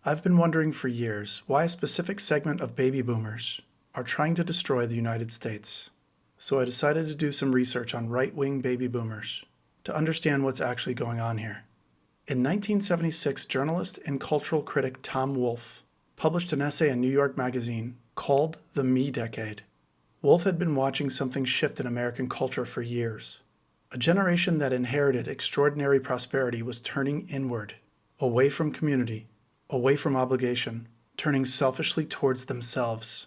I've been wondering for years why a specific segment of baby boomers are trying to destroy the United States. So I decided to do some research on right-wing baby boomers to understand what's actually going on here. In 1976, journalist and cultural critic Tom Wolfe published an essay in New York Magazine called The Me Decade. Wolfe had been watching something shift in American culture for years. A generation that inherited extraordinary prosperity was turning inward, away from community, away from obligation, turning selfishly towards themselves.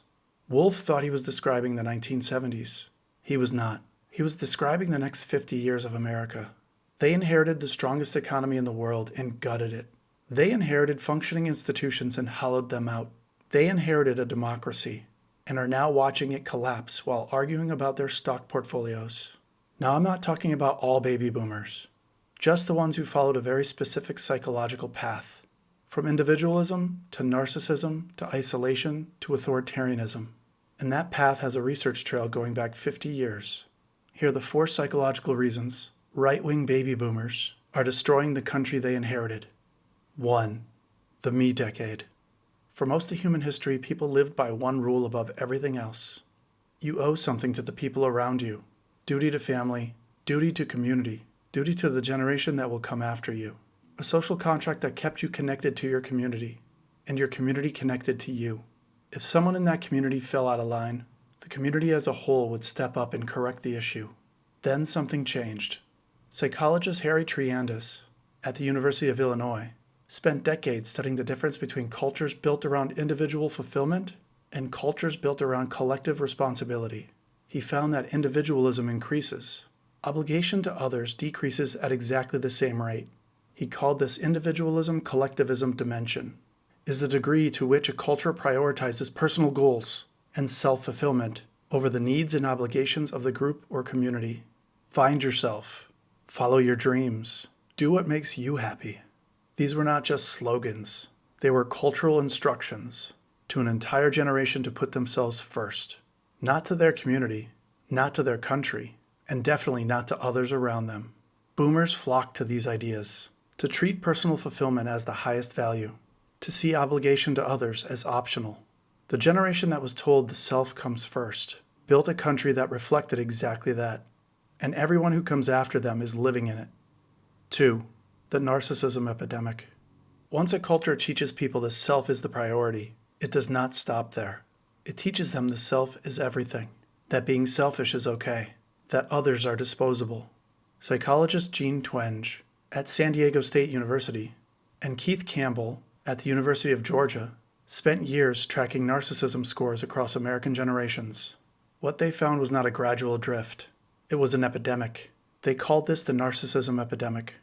Wolfe thought he was describing the 1970s. He was not. He was describing the next 50 years of America. They inherited the strongest economy in the world and gutted it. They inherited functioning institutions and hollowed them out. They inherited a democracy and are now watching it collapse while arguing about their stock portfolios. Now, I'm not talking about all baby boomers, just the ones who followed a very specific psychological path, from individualism to narcissism to isolation to authoritarianism. And that path has a research trail going back 50 years. Here are the 4 psychological reasons right-wing baby boomers are destroying the country they inherited. 1. The Me Decade. For most of human history, people lived by one rule above everything else. You owe something to the people around you. Duty to family, duty to community, duty to the generation that will come after you. A social contract that kept you connected to your community, and your community connected to you. If someone in that community fell out of line, the community as a whole would step up and correct the issue. Then something changed. Psychologist Harry Triandis, at the University of Illinois, spent decades studying the difference between cultures built around individual fulfillment and cultures built around collective responsibility. He found that individualism increases. Obligation to others decreases at exactly the same rate. He called this individualism-collectivism dimension, is the degree to which a culture prioritizes personal goals and self-fulfillment over the needs and obligations of the group or community. Find yourself. Follow your dreams. Do what makes you happy. These were not just slogans. They were cultural instructions to an entire generation to put themselves first. Not to their community, not to their country, and definitely not to others around them. Boomers flocked to these ideas, to treat personal fulfillment as the highest value, to see obligation to others as optional. The generation that was told the self comes first built a country that reflected exactly that, and everyone who comes after them is living in it. 2. The narcissism epidemic. Once a culture teaches people the self is the priority, it does not stop there. It teaches them the self is everything, that being selfish is okay, that others are disposable. Psychologist Jean Twenge at San Diego State University and Keith Campbell at the University of Georgia spent years tracking narcissism scores across American generations. What they found was not a gradual drift. It was an epidemic. They called this the narcissism epidemic.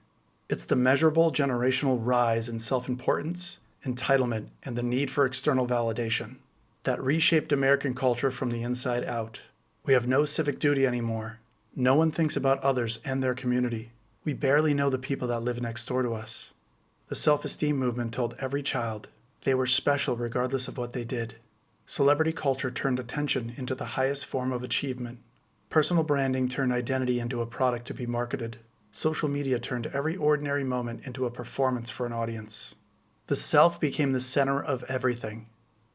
It's the measurable generational rise in self-importance, entitlement, and the need for external validation that reshaped American culture from the inside out. We have no civic duty anymore. No one thinks about others and their community. We barely know the people that live next door to us. The self-esteem movement told every child they were special regardless of what they did. Celebrity culture turned attention into the highest form of achievement. Personal branding turned identity into a product to be marketed. Social media turned every ordinary moment into a performance for an audience. The self became the center of everything,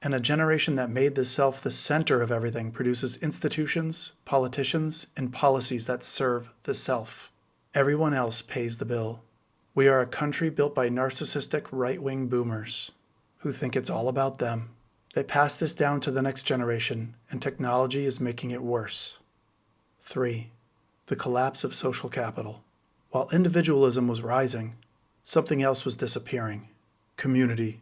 and a generation that made the self the center of everything produces institutions, politicians, and policies that serve the self. Everyone else pays the bill. We are a country built by narcissistic right-wing boomers who think it's all about them. They pass this down to the next generation, and technology is making it worse. 3. The collapse of social capital. While individualism was rising, something else was disappearing: community.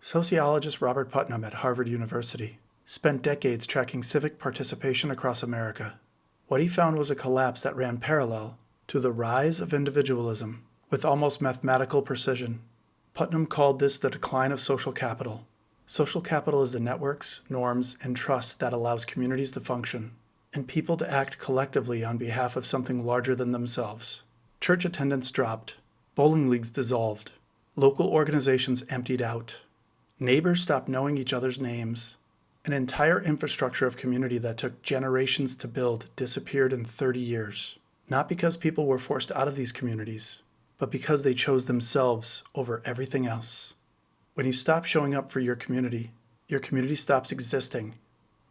Sociologist Robert Putnam at Harvard University spent decades tracking civic participation across America. What he found was a collapse that ran parallel to the rise of individualism with almost mathematical precision. Putnam called this the decline of social capital. Social capital is the networks, norms, and trust that allows communities to function and people to act collectively on behalf of something larger than themselves. Church attendance dropped. Bowling leagues dissolved. Local organizations emptied out. Neighbors stopped knowing each other's names. An entire infrastructure of community that took generations to build disappeared in 30 years. Not because people were forced out of these communities, but because they chose themselves over everything else. When you stop showing up for your community stops existing.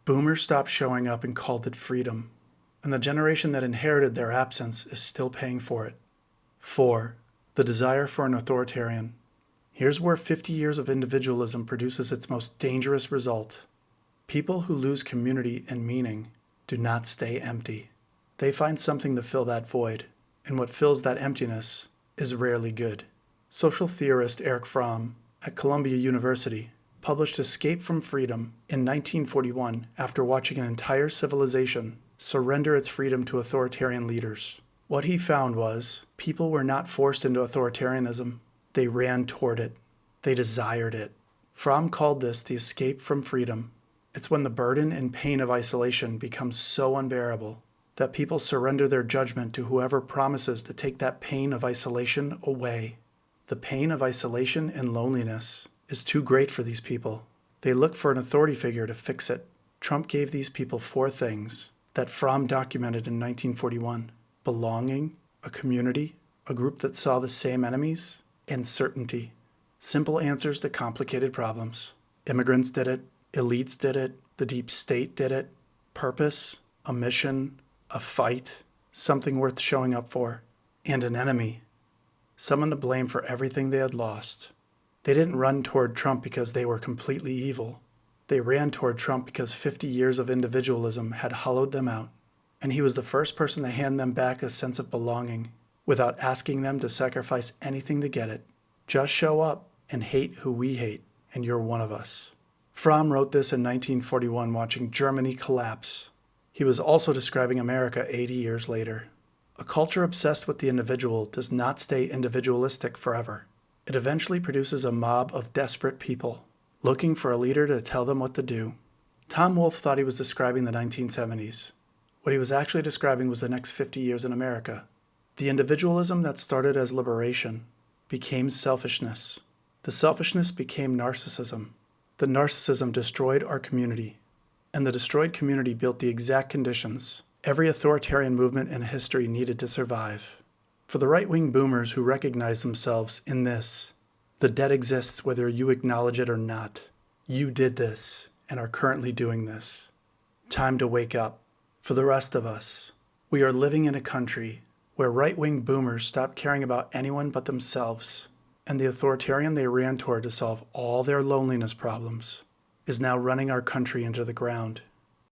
Boomers stopped showing up and called it freedom. And the generation that inherited their absence is still paying for it. 4. The desire for an authoritarian. Here's where 50 years of individualism produces its most dangerous result. People who lose community and meaning do not stay empty. They find something to fill that void, and what fills that emptiness is rarely good. Social theorist Erich Fromm at Columbia University published Escape from Freedom in 1941 after watching an entire civilization surrender its freedom to authoritarian leaders. What he found was people were not forced into authoritarianism. They ran toward it. They desired it. Fromm called this the escape from freedom. It's when the burden and pain of isolation becomes so unbearable that people surrender their judgment to whoever promises to take that pain of isolation away. The pain of isolation and loneliness is too great for these people. They look for an authority figure to fix it. Trump gave these people 4 things that Fromm documented in 1941: belonging, a community, a group that saw the same enemies, and certainty. Simple answers to complicated problems. Immigrants did it, elites did it, the deep state did it. Purpose, a mission, a fight, something worth showing up for, and an enemy, someone to blame for everything they had lost. They didn't run toward Trump because they were completely evil. They ran toward Trump because 50 years of individualism had hollowed them out, and he was the first person to hand them back a sense of belonging without asking them to sacrifice anything to get it. Just show up and hate who we hate, and you're one of us. Fromm wrote this in 1941 watching Germany collapse. He was also describing America 80 years later. A culture obsessed with the individual does not stay individualistic forever. It eventually produces a mob of desperate people, looking for a leader to tell them what to do. Tom Wolfe thought he was describing the 1970s. What he was actually describing was the next 50 years in America. The individualism that started as liberation became selfishness. The selfishness became narcissism. The narcissism destroyed our community. And the destroyed community built the exact conditions every authoritarian movement in history needed to survive. For the right-wing boomers who recognize themselves in this, the debt exists whether you acknowledge it or not. You did this and are currently doing this. Time to wake up. For the rest of us, we are living in a country where right-wing boomers stop caring about anyone but themselves, and the authoritarian they ran toward to solve all their loneliness problems is now running our country into the ground.